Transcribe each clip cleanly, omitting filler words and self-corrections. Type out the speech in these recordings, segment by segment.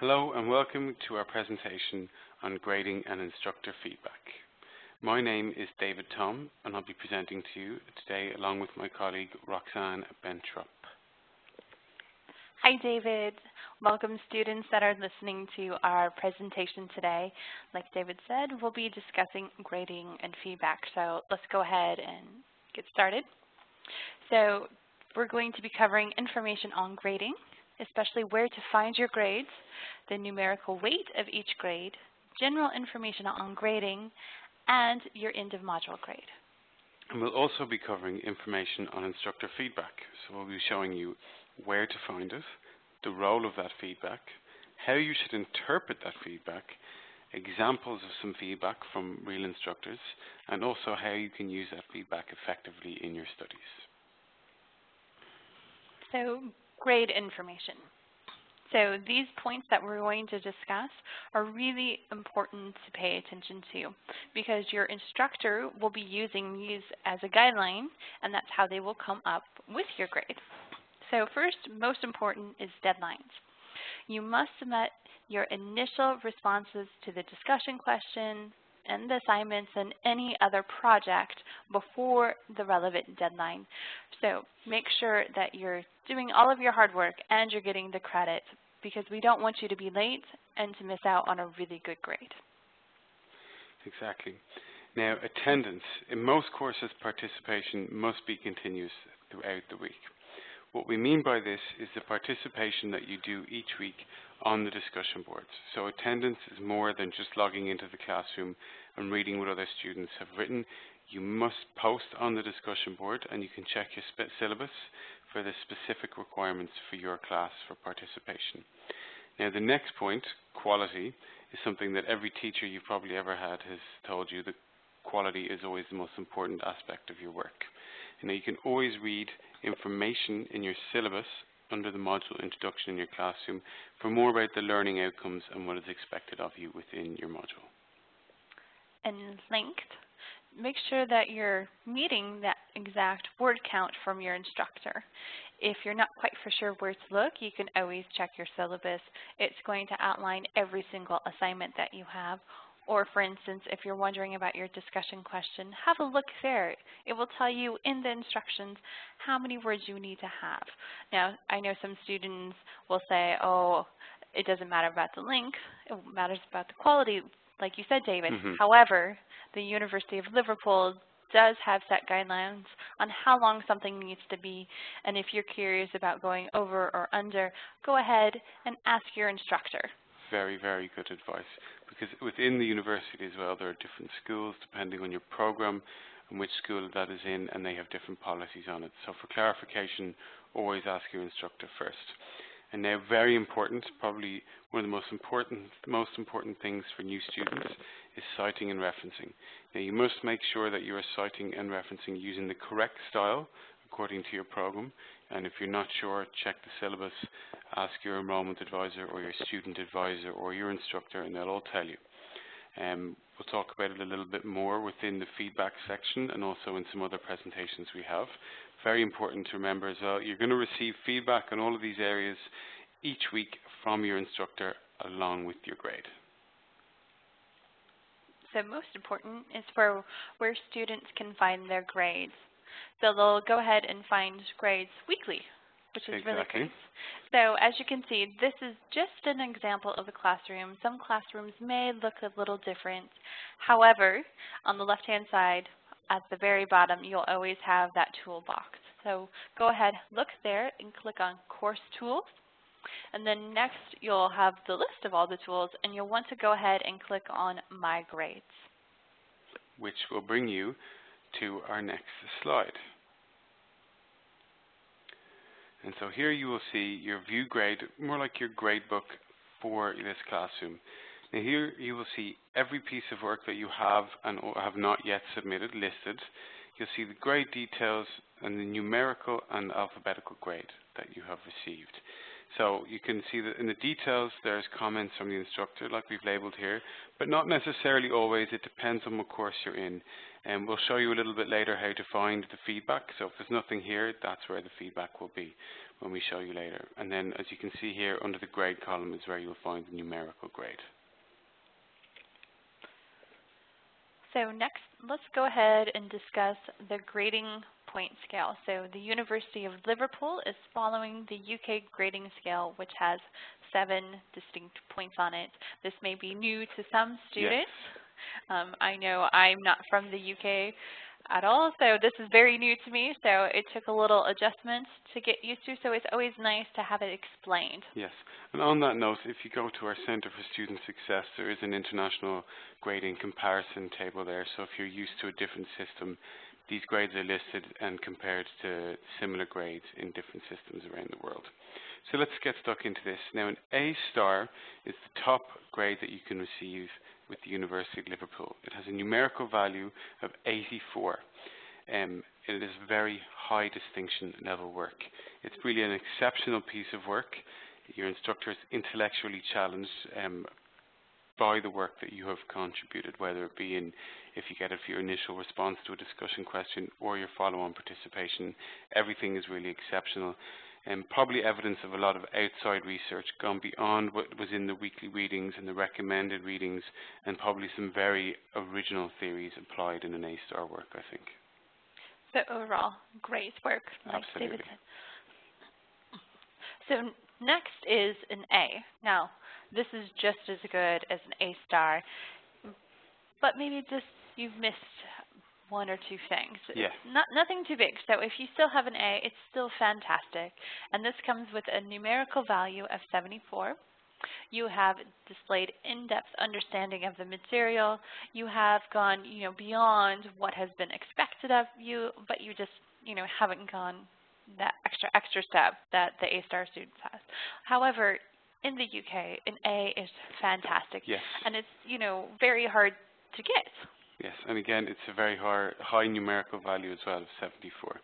Hello and welcome to our presentation on grading and instructor feedback. My name is David Tom and I'll be presenting to you today along with my colleague Roxanne Bentrup. Hi David. Welcome students that are listening to our presentation today. Like David said, we'll be discussing grading and feedback. So let's go ahead and get started. So we're going to be covering information on grading, especially where to find your grades, the numerical weight of each grade, general information on grading, and your end of module grade. And we'll also be covering information on instructor feedback. So we'll be showing you where to find it, the role of that feedback, how you should interpret that feedback, examples of some feedback from real instructors, and also how you can use that feedback effectively in your studies. So, grade information. So these points that we're going to discuss are really important to pay attention to because your instructor will be using these as a guideline, and that's how they will come up with your grade. So first, most important is deadlines. You must submit your initial responses to the discussion question and the assignments and any other project before the relevant deadline. So make sure that you're doing all of your hard work and you're getting the credit because we don't want you to be late and to miss out on a really good grade. Exactly. Now, attendance. In most courses, participation must be continuous throughout the week. What we mean by this is the participation that you do each week on the discussion boards. So attendance is more than just logging into the classroom and reading what other students have written. You must post on the discussion board and you can check your syllabus for the specific requirements for your class for participation. Now the next point, quality, is something that every teacher you've probably ever had has told you that quality is always the most important aspect of your work. Now you can always read information in your syllabus under the module introduction in your classroom for more about the learning outcomes and what is expected of you within your module. And length. Make sure that you're meeting that exact word count from your instructor. If you're not quite for sure where to look, you can always check your syllabus. It's going to outline every single assignment that you have. Or for instance, if you're wondering about your discussion question, have a look there. It will tell you in the instructions how many words you need to have. Now, I know some students will say, oh, it doesn't matter about the length, it matters about the quality, like you said, David. However, the University of Liverpool does have set guidelines on how long something needs to be, and if you're curious about going over or under, go ahead and ask your instructor. Very, very good advice, because within the university as well, there are different schools depending on your program and which school that is in, and they have different policies on it. So for clarification, always ask your instructor first. And now, very important, probably one of the most important things for new students is citing and referencing. Now, you must make sure that you are citing and referencing using the correct style according to your program. And if you're not sure, check the syllabus, ask your enrollment advisor or your student advisor or your instructor, and they'll all tell you. We'll talk about it a little bit more within the feedback section and also in some other presentations we have. Very important to remember as well, you're going to receive feedback on all of these areas each week from your instructor along with your grade. So most important is for where students can find their grades. So they'll go ahead and find grades weekly, which is really great. So as you can see, this is just an example of a classroom. Some classrooms may look a little different. However, on the left-hand side, at the very bottom, you'll always have that toolbox. So go ahead, look there, and click on Course Tools. And then next, you'll have the list of all the tools, and you'll want to go ahead and click on My Grades, which will bring you to our next slide. And so here you will see your view grade, more like your grade book for this classroom. Now here you will see every piece of work that you have and have not yet submitted listed. You'll see the grade details and the numerical and alphabetical grade that you have received. So you can see that in the details there's comments from the instructor like we've labeled here, but not necessarily always. It depends on what course you're in. And we'll show you a little bit later how to find the feedback. So if there's nothing here, that's where the feedback will be when we show you later. And then as you can see here under the grade column is where you'll find the numerical grade. So next, let's go ahead and discuss the grading point scale. So the University of Liverpool is following the UK grading scale, which has 7 distinct points on it. This may be new to some students. Yes. I know I'm not from the UK at all, so this is very new to me, so it took a little adjustment to get used to, so it's always nice to have it explained. Yes, and on that note, if you go to our Centre for Student Success, there is an international grading comparison table there, so if you're used to a different system, these grades are listed and compared to similar grades in different systems around the world. So let's get stuck into this. Now, an A star is the top grade that you can receive with the University of Liverpool. It has a numerical value of 84. It is very high distinction level work. It's really an exceptional piece of work. Your instructor is intellectually challenged by the work that you have contributed, whether it be in, if you get it for your initial response to a discussion question or your follow-on participation. Everything is really exceptional. And probably evidence of a lot of outside research gone beyond what was in the weekly readings and the recommended readings, and probably some very original theories applied in an A-star work, I think. So overall, great work, like Absolutely. David said. So next is an A. Now, this is just as good as an A-star, but maybe just you've missed 1 or 2 things. Yeah. Nothing too big. So if you still have an A, it's still fantastic. And this comes with a numerical value of 74. You have displayed in-depth understanding of the material. You have gone, beyond what has been expected of you, but you just, haven't gone that extra step that the A-star students has. However, in the UK, an A is fantastic. Yes. And it's, very hard to get. Yes, and again, it's a very high numerical value as well of 74.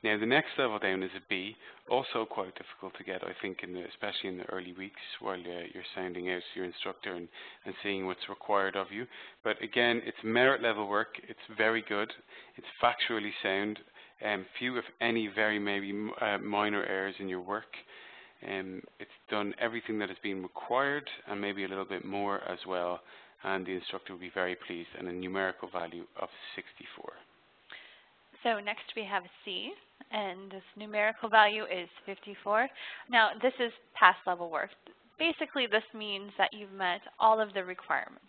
Now, the next level down is a B, also quite difficult to get, I think, especially in the early weeks while you're sounding out to your instructor and seeing what's required of you. But again, it's merit level work. It's very good. It's factually sound. Few, if any, very maybe minor errors in your work. It's done everything that has been required and maybe a little bit more as well. And the instructor will be very pleased, and a numerical value of 64. So next we have C, and this numerical value is 54. Now, this is pass level work. Basically, this means that you've met all of the requirements.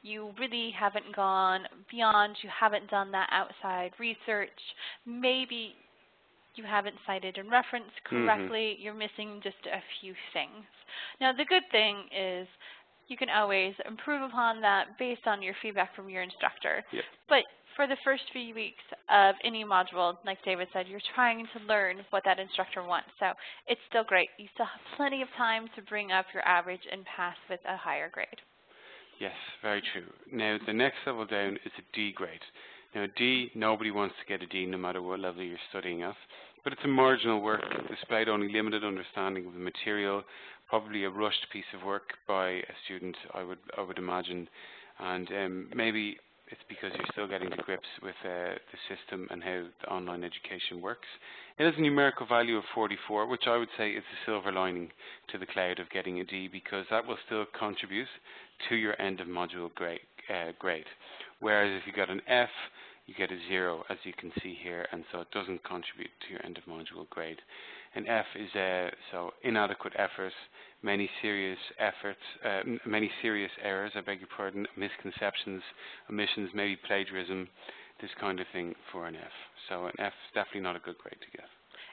You really haven't gone beyond, you haven't done that outside research. Maybe you haven't cited and referenced correctly. You're missing just a few things. Now, the good thing is you can always improve upon that based on your feedback from your instructor. Yep. But for the first few weeks of any module, like David said, you're trying to learn what that instructor wants. So it's still great. You still have plenty of time to bring up your average and pass with a higher grade. Yes, very true. Now, the next level down is a D grade. Now, D, nobody wants to get a D no matter what level you're studying at. But it's a marginal work, displayed only limited understanding of the material, probably a rushed piece of work by a student, I would imagine, and maybe it's because you're still getting to grips with the system and how the online education works. It has a numerical value of 44, which I would say is the silver lining to the cloud of getting a D, because that will still contribute to your end of module grade. Whereas if you got an F, you get a 0, as you can see here, and so it doesn't contribute to your end of module grade. An F is so inadequate effort, many serious errors, I beg your pardon, misconceptions, omissions, maybe plagiarism, this kind of thing for an F. So an F is definitely not a good grade to get.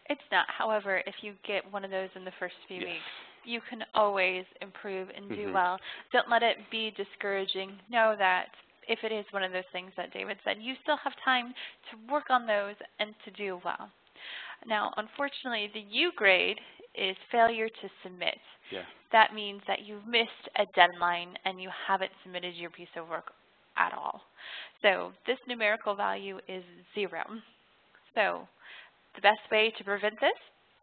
It's not. However, if you get one of those in the first few weeks, you can always improve and do well. Don't let it be discouraging. Know that if it is one of those things that David said, you still have time to work on those and to do well. Now, unfortunately, the U grade is failure to submit. Yeah. That means that you've missed a deadline and you haven't submitted your piece of work at all. So this numerical value is 0. So the best way to prevent this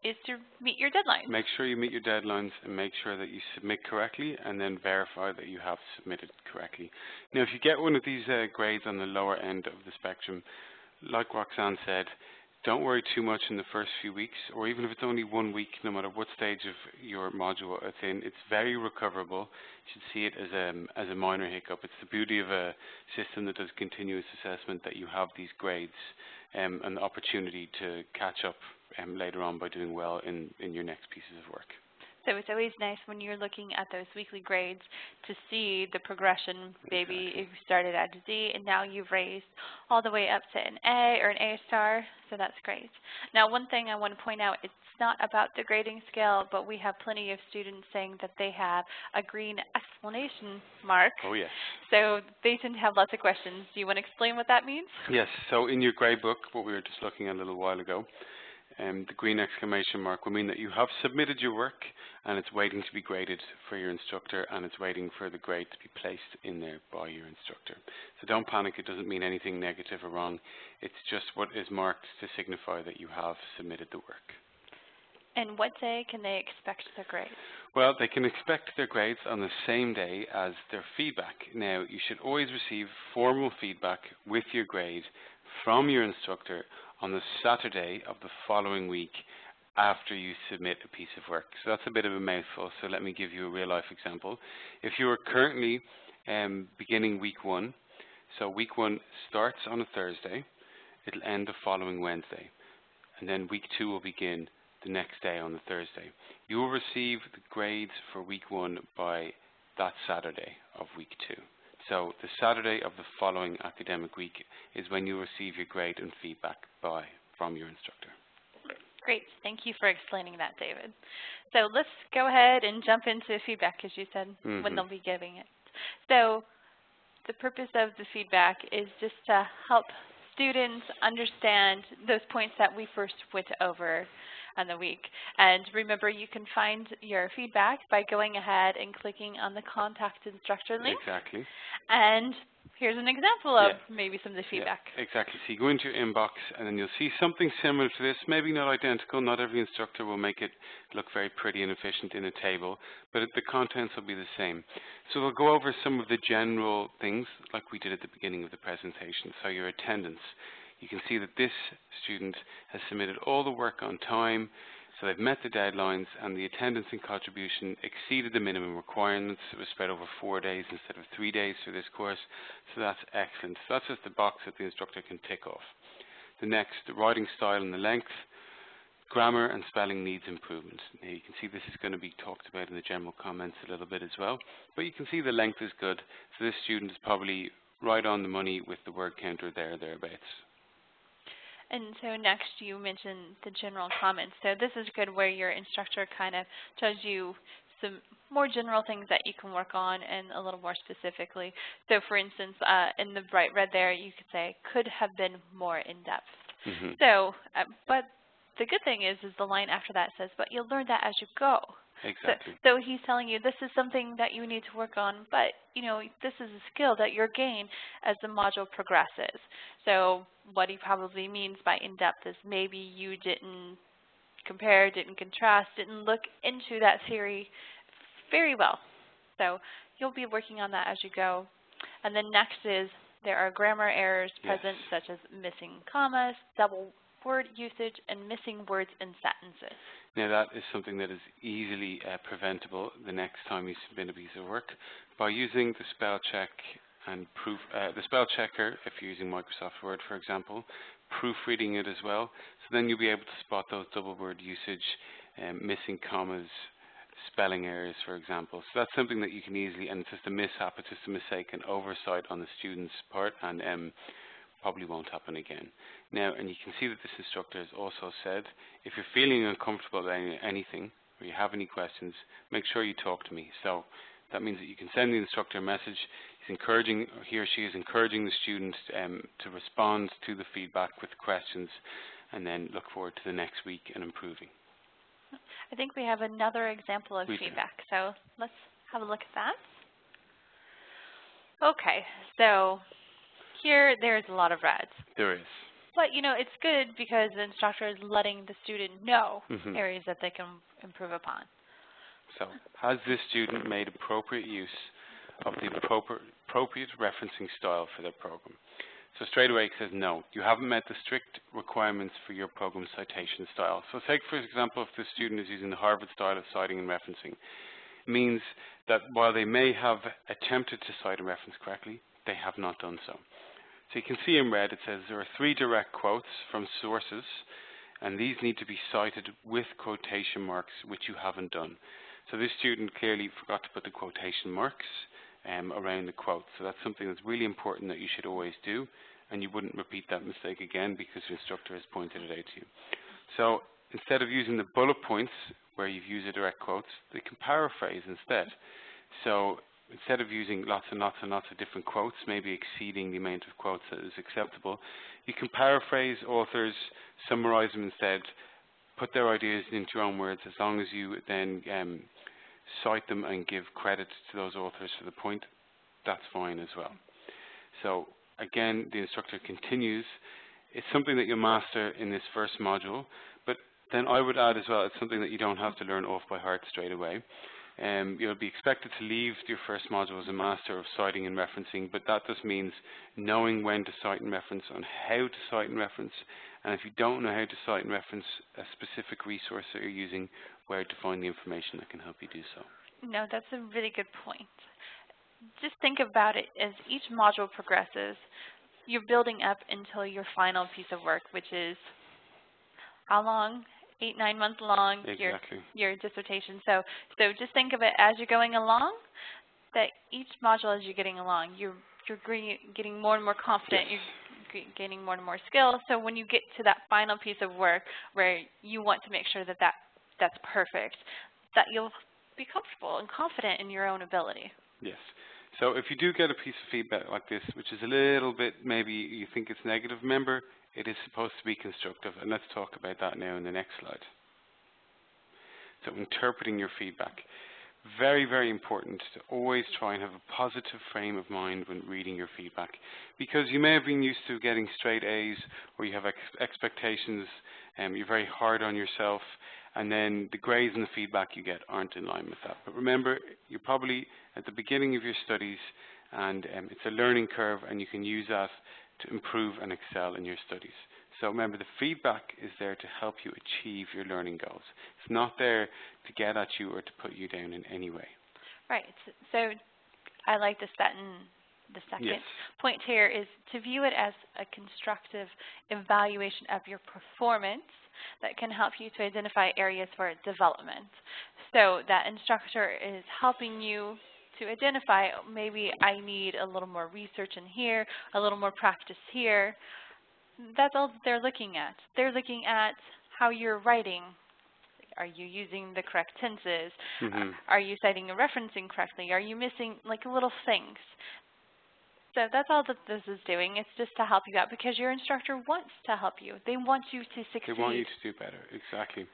is to meet your deadlines. Make sure you meet your deadlines and make sure that you submit correctly, and then verify that you have submitted correctly. Now, if you get one of these grades on the lower end of the spectrum, like Roxanne said, don't worry too much in the first few weeks, or even if it's only 1 week, no matter what stage of your module it's in, it's very recoverable. You should see it as a minor hiccup. It's the beauty of a system that does continuous assessment, that you have these grades and the opportunity to catch up later on by doing well in your next pieces of work. So it's always nice when you're looking at those weekly grades to see the progression. Maybe you started at a D and now you've raised all the way up to an A or an A star, so that's great. Now, one thing I want to point out, it's not about the grading scale, but we have plenty of students saying that they have a green exclamation mark. Oh, yes. So they tend to have lots of questions. Do you want to explain what that means? Yes, so in your grade book, what we were just looking at a little while ago, the green exclamation mark will mean that you have submitted your work and it's waiting to be graded for your instructor, and it's waiting for the grade to be placed in there by your instructor. So don't panic, it doesn't mean anything negative or wrong. It's just what is marked to signify that you have submitted the work. And what day can they expect their grades? Well, they can expect their grades on the same day as their feedback. Now, you should always receive formal feedback with your grade from your instructor on the Saturday of the following week after you submit a piece of work. So that's a bit of a mouthful, so let me give you a real-life example. If you are currently beginning week 1, so week 1 starts on a Thursday, it'll end the following Wednesday, and then week 2 will begin the next day on the Thursday. You will receive the grades for week 1 by that Saturday of week 2. So the Saturday of the following academic week is when you receive your grade and feedback from your instructor. Great. Thank you for explaining that, David. So let's go ahead and jump into feedback, as you said, when they'll be giving it. So the purpose of the feedback is just to help students understand those points that we first went over on the week. And remember, you can find your feedback by going ahead and clicking on the Contact Instructor link. Exactly. And here's an example of maybe some of the feedback. Yeah, exactly. So you go into your inbox and then you'll see something similar to this, maybe not identical. Not every instructor will make it look very pretty and efficient in a table, but the contents will be the same. So we'll go over some of the general things like we did at the beginning of the presentation. So your attendance. You can see that this student has submitted all the work on time, so they've met the deadlines, and the attendance and contribution exceeded the minimum requirements. It was spread over 4 days instead of 3 days for this course, so that's excellent. So that's just the box that the instructor can tick off. The next, the writing style and the length. Grammar and spelling needs improvement. Now you can see this is going to be talked about in the general comments a little bit as well, but you can see the length is good, so this student is probably right on the money with the word counter thereabouts. And so next you mentioned the general comments. So this is good where your instructor kind of tells you some more general things that you can work on and a little more specifically. So for instance, in the bright red there, you could say, could have been more in-depth. So, but the good thing is the line after that says, but you'll learn that as you go. Exactly. So he's telling you this is something that you need to work on, but you know, this is a skill that you'll gain as the module progresses. So what he probably means by in-depth is maybe you didn't compare, didn't contrast, didn't look into that theory very well. So you'll be working on that as you go. And then next is there are grammar errors present, such as missing commas, double word usage, and missing words in sentences. Now that is something that is easily preventable the next time you submit a piece of work by using the spell check and the spell checker, if you're using Microsoft Word, for example, proofreading it as well. So then you'll be able to spot those double word usage, missing commas, spelling errors, for example. So that's something that you can easily, and it's just a mishap, it's just a mistake, an oversight on the student's part, and probably won't happen again. Now, and you can see that this instructor has also said, if you're feeling uncomfortable about anything, or you have any questions, make sure you talk to me. So that means that you can send the instructor a message. He's encouraging, or he or she is encouraging the student to respond to the feedback with questions, and then look forward to the next week and improving. I think we have another example of feedback, so let's have a look at that. Okay, so here there's a lot of reds. There is. But, you know, it's good because the instructor is letting the student know Mhm. areas that they can improve upon. So, has this student made appropriate use of the appropriate referencing style for their program? So straight away it says no, you haven't met the strict requirements for your program citation style. So take for example if the student is using the Harvard style of citing and referencing, it means that while they may have attempted to cite and reference correctly, they have not done so. So you can see in red it says there are 3 direct quotes from sources, and these need to be cited with quotation marks, which you haven't done. So this student clearly forgot to put the quotation marks around the quote. So that's something that's really important that you should always do, and you wouldn't repeat that mistake again because your instructor has pointed it out to you. So instead of using the bullet points where you've used the direct quotes, they can paraphrase instead. So instead of using lots and lots and lots of different quotes, maybe exceeding the amount of quotes that is acceptable, you can paraphrase authors, summarize them instead, put their ideas into your own words, as long as you then cite them and give credit to those authors for the point, that's fine as well. So again, the instructor continues. It's something that you master in this first module, but then I would add as well, it's something that you don't have to learn off by heart straight away. You'll be expected to leave your first module as a master of citing and referencing, but that just means knowing when to cite and reference, on how to cite and reference, and if you don't know how to cite and reference a specific resource that you're using, where to find the information that can help you do so. No, that's a really good point. Just think about it as each module progresses, you're building up until your final piece of work, which is how long? 8-9 months long, Exactly. your dissertation. So just think of it as you're going along, that each module as you're getting along, you're getting more and more confident, Yes. you're gaining more and more skill. So when you get to that final piece of work where you want to make sure that that's perfect, that you'll be comfortable and confident in your own ability. Yes. So if you do get a piece of feedback like this, which is a little bit, maybe you think it's negative, remember, it is supposed to be constructive, and let's talk about that now in the next slide. So interpreting your feedback. Very, very important to always try and have a positive frame of mind when reading your feedback, because you may have been used to getting straight A's, or you have expectations, you're very hard on yourself, and then the grades and the feedback you get aren't in line with that. But remember, you're probably at the beginning of your studies, and it's a learning curve, and you can use that to improve and excel in your studies. So remember, the feedback is there to help you achieve your learning goals. It's not there to get at you or to put you down in any way. Right. So I like the second point here is to view it as a constructive evaluation of your performance that can help you to identify areas for development. So that instructor is helping you to identify, maybe I need a little more research in here, a little more practice here. That's all they're looking at. They're looking at how you're writing. Are you using the correct tenses? Mm-hmm. Are you citing and referencing correctly? Are you missing like little things? So that's all that this is doing. It's just to help you out because your instructor wants to help you. They want you to succeed. They want you to do better, exactly.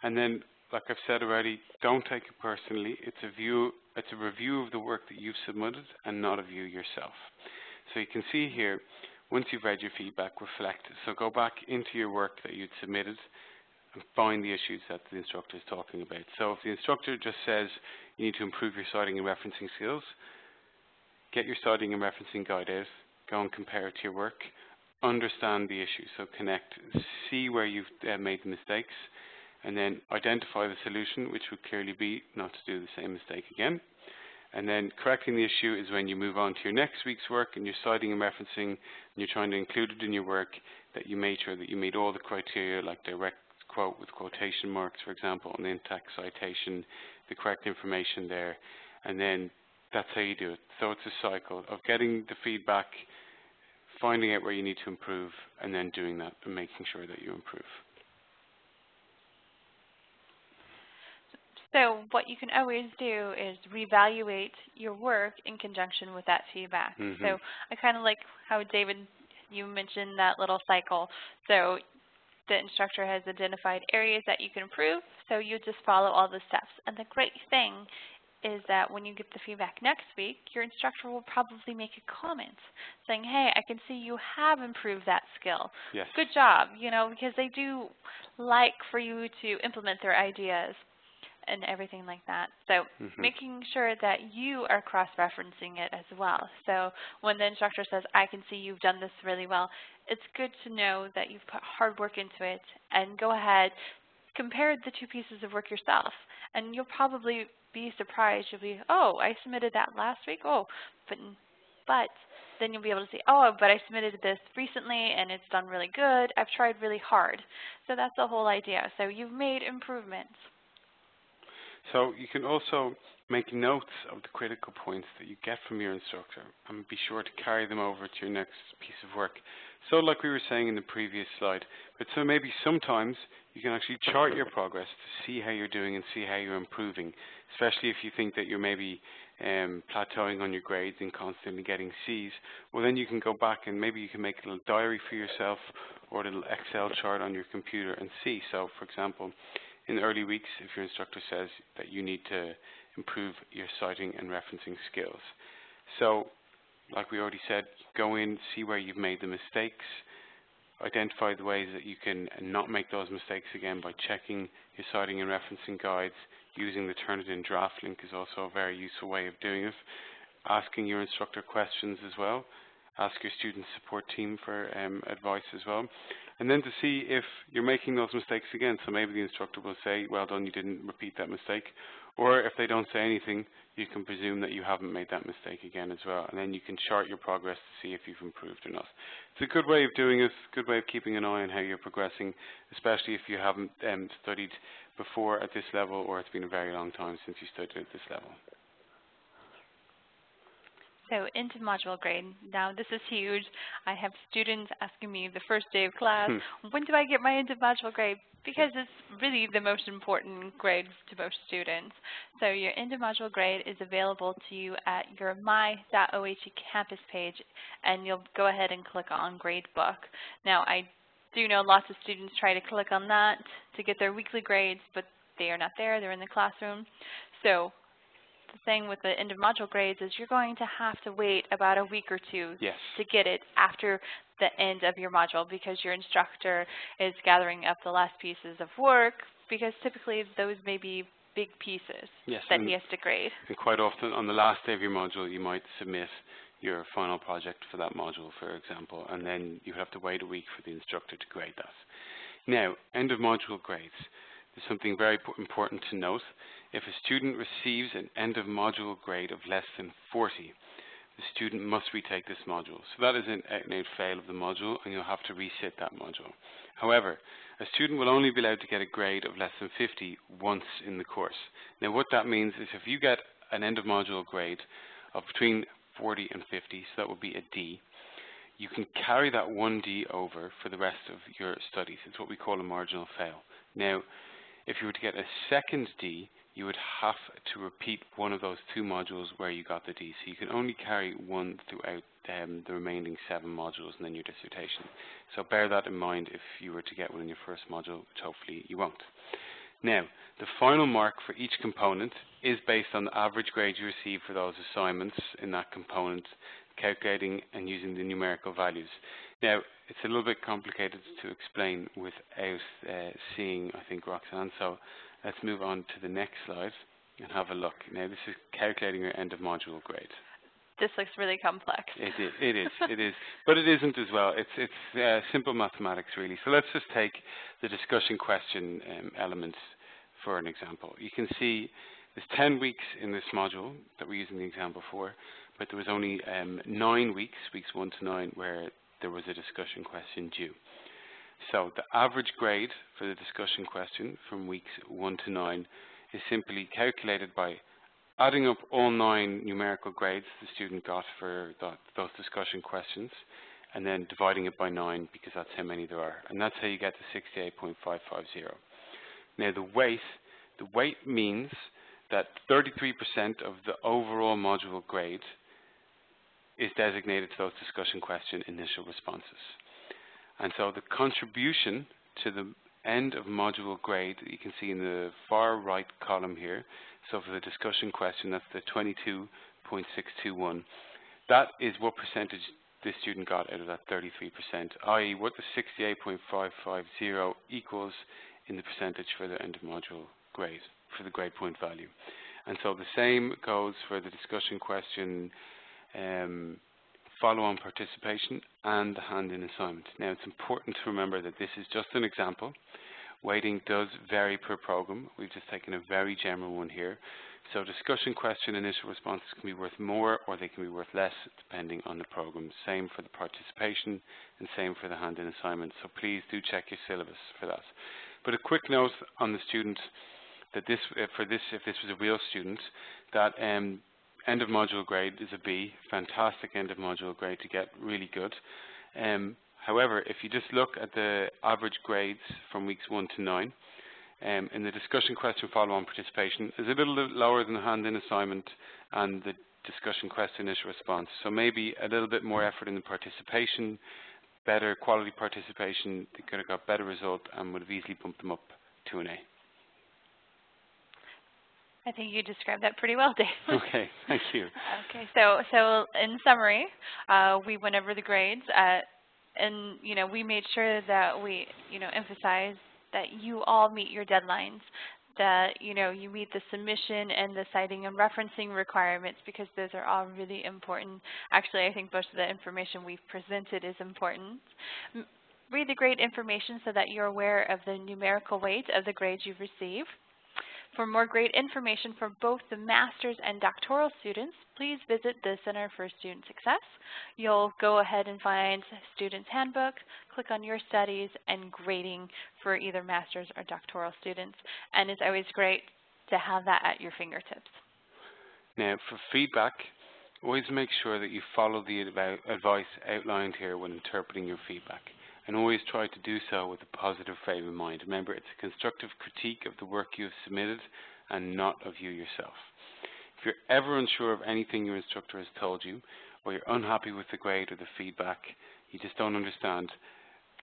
And then, like I've said already, don't take it personally. It's a review of the work that you've submitted and not of you yourself. So you can see here, once you've read your feedback, reflect. So go back into your work that you'd submitted and find the issues that the instructor is talking about. So if the instructor just says you need to improve your citing and referencing skills, get your citing and referencing guide out, go and compare it to your work, understand the issue, so connect, see where you've made the mistakes, and then identify the solution, which would clearly be not to do the same mistake again. And then correcting the issue is when you move on to your next week's work and you're citing and referencing and you're trying to include it in your work, that you made sure that you meet all the criteria, like direct quote with quotation marks, for example, and in-text citation, the correct information there, and then that's how you do it. So it's a cycle of getting the feedback, finding out where you need to improve, and then doing that and making sure that you improve. So what you can always do is reevaluate your work in conjunction with that feedback. Mm-hmm. So I kind of like how David, you mentioned that little cycle. So the instructor has identified areas that you can improve, so you just follow all the steps. And the great thing is that when you get the feedback next week, your instructor will probably make a comment saying, hey, I can see you have improved that skill. Yes. Good job, you know, because they do like for you to implement their ideas and everything like that. So making sure that you are cross-referencing it as well. So when the instructor says, I can see you've done this really well, it's good to know that you've put hard work into it, and go ahead, compare the two pieces of work yourself, and you'll probably be surprised. You'll be, oh, I submitted that last week? Oh, but then you'll be able to say, oh, but I submitted this recently and it's done really good. I've tried really hard. So that's the whole idea. So you've made improvements. So you can also make notes of the critical points that you get from your instructor and be sure to carry them over to your next piece of work. So like we were saying in the previous slide, but so maybe sometimes you can actually chart your progress to see how you're doing and see how you're improving, especially if you think that you're maybe plateauing on your grades and constantly getting C's. Well, then you can go back and maybe you can make a little diary for yourself or a little Excel chart on your computer and see. So for example, in the early weeks, if your instructor says that you need to improve your citing and referencing skills. So, like we already said, go in, see where you've made the mistakes, identify the ways that you can not make those mistakes again by checking your citing and referencing guides. Using the Turn It In draft link is also a very useful way of doing it. Asking your instructor questions as well. Ask your student support team for advice as well. And then to see if you're making those mistakes again. So maybe the instructor will say, well done, you didn't repeat that mistake. Or if they don't say anything, you can presume that you haven't made that mistake again as well. And then you can chart your progress to see if you've improved or not. It's a good way of doing it, a good way of keeping an eye on how you're progressing, especially if you haven't studied before at this level, or it's been a very long time since you studied at this level. So into module grade. Now this is huge. I have students asking me the first day of class, when do I get my end of module grade? Because it's really the most important grade to most students. So your end of module grade is available to you at your my.ohe campus page, and you'll go ahead and click on Gradebook. Now I do know lots of students try to click on that to get their weekly grades, but they are not there. They're in the classroom. So the thing with the end of module grades is you're going to have to wait about a week or two to get it after the end of your module, because your instructor is gathering up the last pieces of work, because typically those may be big pieces that he has to grade. And quite often on the last day of your module you might submit your final project for that module, for example, and then you have to wait a week for the instructor to grade that. Now, end of module grades. There's something very important to note. If a student receives an end of module grade of less than 40, the student must retake this module. So that is an out-and-out fail of the module, and you'll have to resit that module. However, a student will only be allowed to get a grade of less than 50 once in the course. Now what that means is if you get an end of module grade of between 40 and 50, so that would be a D, you can carry that one D over for the rest of your studies. It's what we call a marginal fail. Now, if you were to get a second D, you would have to repeat one of those two modules where you got the D. So you can only carry one throughout the remaining 7 modules and then your dissertation. So bear that in mind if you were to get one in your first module, which hopefully you won't. Now, the final mark for each component is based on the average grade you receive for those assignments in that component, calculating and using the numerical values. Now, it's a little bit complicated to explain without seeing, I think, Roxanne, so let's move on to the next slide and have a look. Now, this is calculating your end of module grade. This looks really complex. It is, but it isn't as well. It's simple mathematics, really. So let's just take the discussion question elements for an example. You can see there's 10 weeks in this module that we're using the example for, but there was only 9 weeks, weeks 1 to 9, where there was a discussion question due. So the average grade for the discussion question from weeks 1 to 9 is simply calculated by adding up all 9 numerical grades the student got for those discussion questions, and then dividing it by 9 because that's how many there are. And that's how you get to 68.550. Now the weight means that 33% of the overall module grade is designated to those discussion question initial responses. And so the contribution to the end of module grade that you can see in the far right column here, So for the discussion question, that's the 22.621. That is what percentage this student got out of that 33%, i.e. what the 68.550 equals in the percentage for the end of module grade, for the grade point value. And so the same goes for the discussion question, follow-on participation, and the hand-in assignment. Now, it's important to remember that this is just an example. Weighting does vary per program. We've just taken a very general one here. So discussion question initial responses can be worth more or they can be worth less depending on the program. Same for the participation and same for the hand-in assignment. So please do check your syllabus for that. But a quick note on the student that this, if this was a real student, that end of module grade is a B, fantastic end of module grade to get, really good. However, if you just look at the average grades from weeks 1 to 9, in the discussion question follow-on participation is a little lower than the hand-in assignment and the discussion question initial response. So maybe a little bit more effort in the participation, better quality participation, they could have got better result and would have easily bumped them up to an A. I think you described that pretty well, Dave. Okay, thank you. Okay, so in summary, we went over the grades, and we made sure that we emphasize that you all meet your deadlines, that you meet the submission and the citing and referencing requirements, because those are all really important. Actually, I think most of the information we've presented is important. Read the grade information so that you're aware of the numerical weight of the grades you've received. For more great information for both the master's and doctoral students, please visit the Center for Student Success. You'll go ahead and find Student's Handbook, click on Your Studies, and Grading for either master's or doctoral students. And it's always great to have that at your fingertips. Now, for feedback, always make sure that you follow the advice outlined here when interpreting your feedback. And always try to do so with a positive frame of mind. Remember, it's a constructive critique of the work you have submitted and not of you yourself. If you're ever unsure of anything your instructor has told you, or you're unhappy with the grade or the feedback, you just don't understand,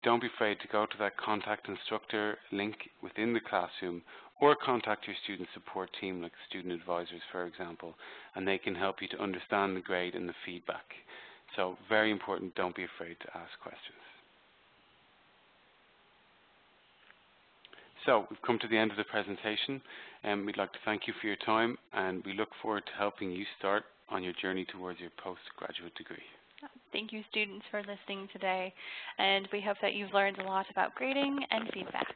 don't be afraid to go to that contact instructor link within the classroom, or contact your student support team like student advisors, for example, and they can help you to understand the grade and the feedback. So very important, don't be afraid to ask questions. So we've come to the end of the presentation, and we'd like to thank you for your time, and we look forward to helping you start on your journey towards your postgraduate degree. Thank you, students, for listening today, and we hope that you've learned a lot about grading and feedback.